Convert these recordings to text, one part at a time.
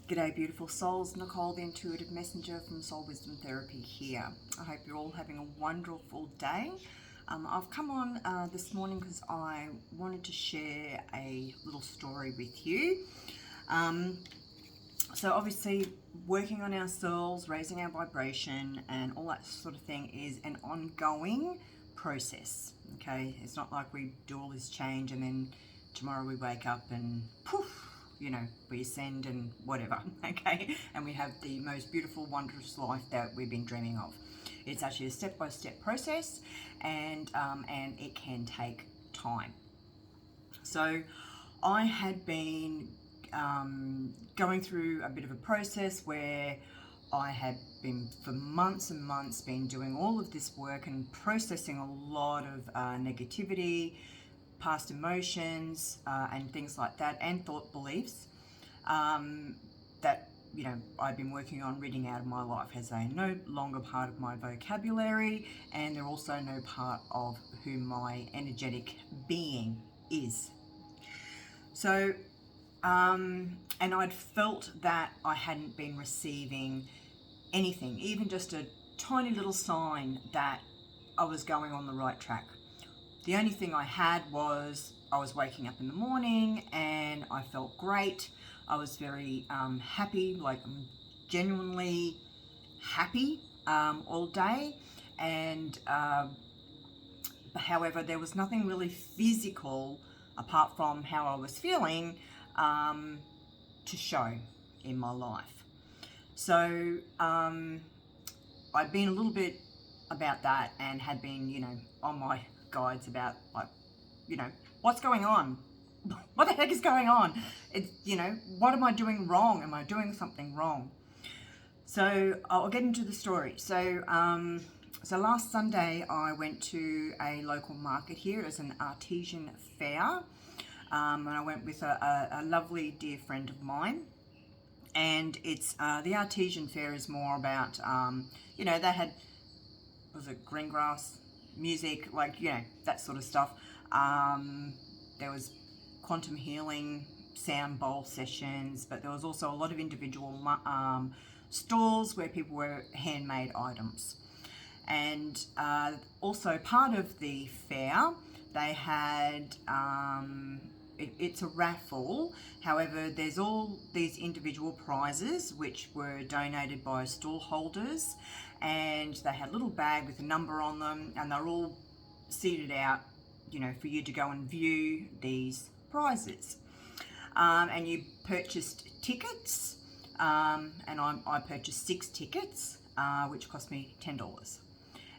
G'day beautiful souls, Nicole the Intuitive Messenger from Soul Wisdom Therapy here. I hope you're all having a wonderful day. I've come on this morning because I wanted to share a little story with you. So obviously working on ourselves, raising our vibration and all that sort of thing is an ongoing process, okay? It's not like we do all this change and then tomorrow we wake up and poof, you know, we ascend and whatever, okay? And we have the most beautiful, wondrous life that we've been dreaming of. It's actually a step-by-step process, and it can take time. So I had been going through a bit of a process where I had been for months and months been doing all of this work and processing a lot of negativity, past emotions and things like that, and thought beliefs that, you know, I've been working on reading out of my life as they're no longer part of my vocabulary, and they're also no part of who my energetic being is. So and I'd felt that I hadn't been receiving anything, even just a tiny little sign that I was going on the right track. The only thing I had was I was waking up in the morning and I felt great. I was very happy, like I'm genuinely happy all day. And however, there was nothing really physical apart from how I was feeling to show in my life. So I'd been a little bit about that and had been, you know, on my guides about, like, you know, what's going on? What the heck is going on? It's, you know, what am I doing wrong? Am I doing something wrong? So I'll get into the story. So so last Sunday I went to a local market here as an artesian fair, and I went with a lovely dear friend of mine. And it's the artesian fair is more about you know, they had, was it green grass music, like, you know, that sort of stuff. There was quantum healing sound bowl sessions, but there was also a lot of individual stalls where people were handmade items. And also part of the fair, they had it's a raffle. However, there's all these individual prizes which were donated by stall holders, and they had a little bag with a number on them, and they're all seated out, you know, for you to go and view these prizes. And you purchased tickets, and I purchased 6 tickets, which cost me $10.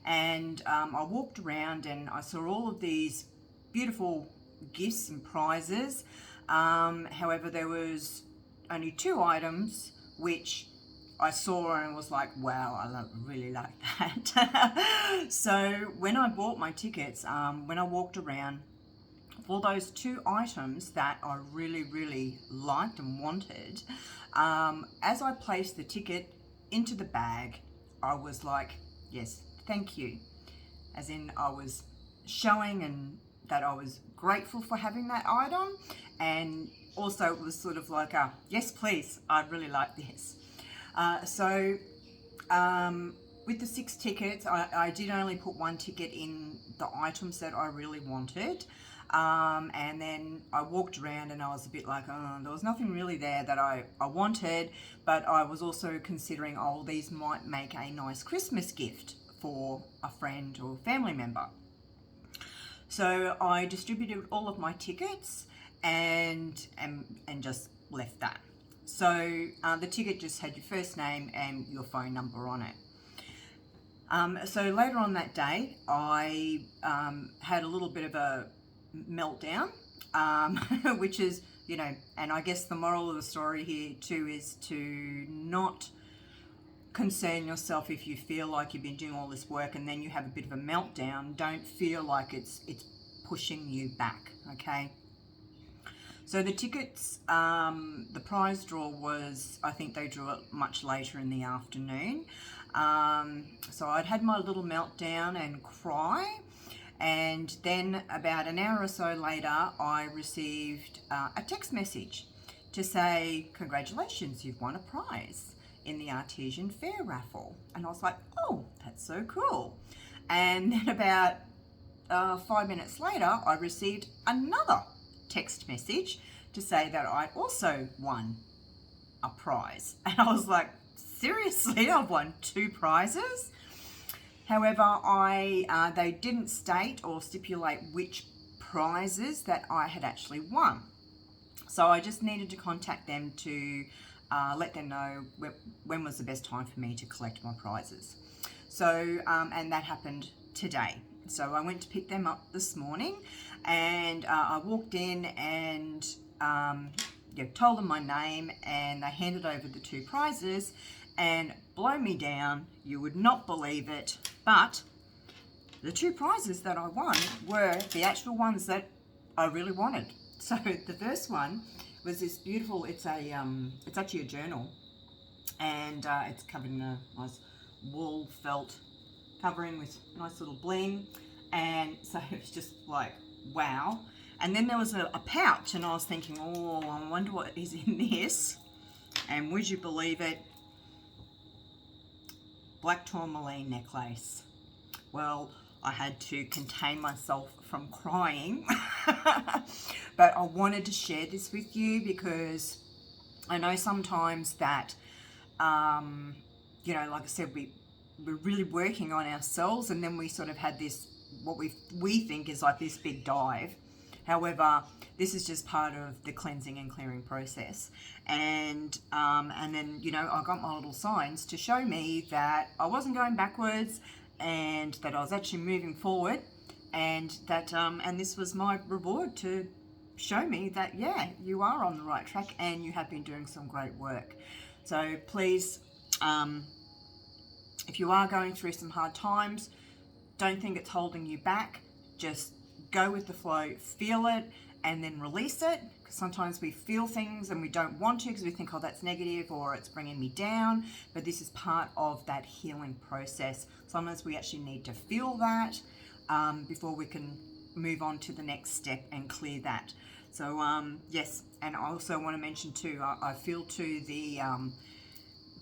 And I walked around and I saw all of these beautiful gifts and prizes. However, there was only 2 items which I saw and was like, wow, I really like that. So when I bought my tickets, when I walked around, for those 2 items that I really, really liked and wanted, as I placed the ticket into the bag, I was like, yes, thank you. As in, I was showing and that I was grateful for having that item, and also it was sort of like a yes please, I'd really like this. So with the 6 tickets, I did only put 1 ticket in the items that I really wanted, and then I walked around and I was a bit like, oh, there was nothing really there that I wanted, but I was also considering, oh, these might make a nice Christmas gift for a friend or family member. So I distributed all of my tickets and just left that. So the ticket just had your first name and your phone number on it. So later on that day, I had a little bit of a meltdown, which is, you know, and I guess the moral of the story here too is to not concern yourself if you feel like you've been doing all this work and then you have a bit of a meltdown. Don't feel like it's pushing you back, okay? So the tickets, the prize draw was, I think they drew it much later in the afternoon. So I'd had my little meltdown and cry, and then about an hour or so later I received a text message to say, congratulations, you've won a prize in the Artesian Fair raffle. And I was like, oh, that's so cool. And then about 5 minutes later, I received another text message to say that I also won a prize. And I was like, seriously, I've won 2 prizes? However, they didn't state or stipulate which prizes that I had actually won. So I just needed to contact them to let them know when was the best time for me to collect my prizes. So, and that happened today. So I went to pick them up this morning, and I walked in and told them my name, and they handed over the 2 prizes. And blow me down, you would not believe it, but the 2 prizes that I won were the actual ones that I really wanted. So the first one was this beautiful, it's actually a journal, and it's covered in a nice wool felt covering with nice little bling, and so it was just like, wow. And then there was a pouch, and I was thinking, oh, I wonder what is in this. And would you believe it? Black tourmaline necklace. Well, I had to contain myself from crying, but I wanted to share this with you because I know sometimes that, like I said, we're really working on ourselves, and then we sort of had this, what we think is like this big dive. However, this is just part of the cleansing and clearing process. And then, I got my little signs to show me that I wasn't going backwards and that I was actually moving forward, and that, and this was my reward to show me that, yeah, you are on the right track and you have been doing some great work. So please, if you are going through some hard times, don't think it's holding you back. Just go with the flow, feel it, and then release it. Because sometimes we feel things and we don't want to because we think, oh, that's negative or it's bringing me down. But this is part of that healing process. Sometimes we actually need to feel that before we can move on to the next step and clear that. So yes, and I also want to mention too, I feel too the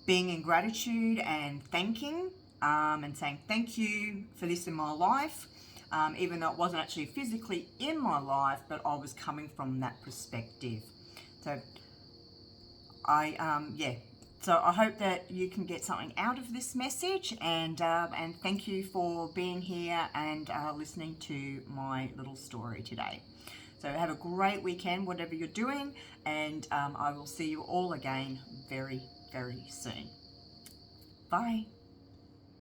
being in gratitude and thanking and saying thank you for this in my life. Even though it wasn't actually physically in my life, but I was coming from that perspective. So so I hope that you can get something out of this message, and thank you for being here and listening to my little story today. So have a great weekend, whatever you're doing, and I will see you all again very, very soon. Bye.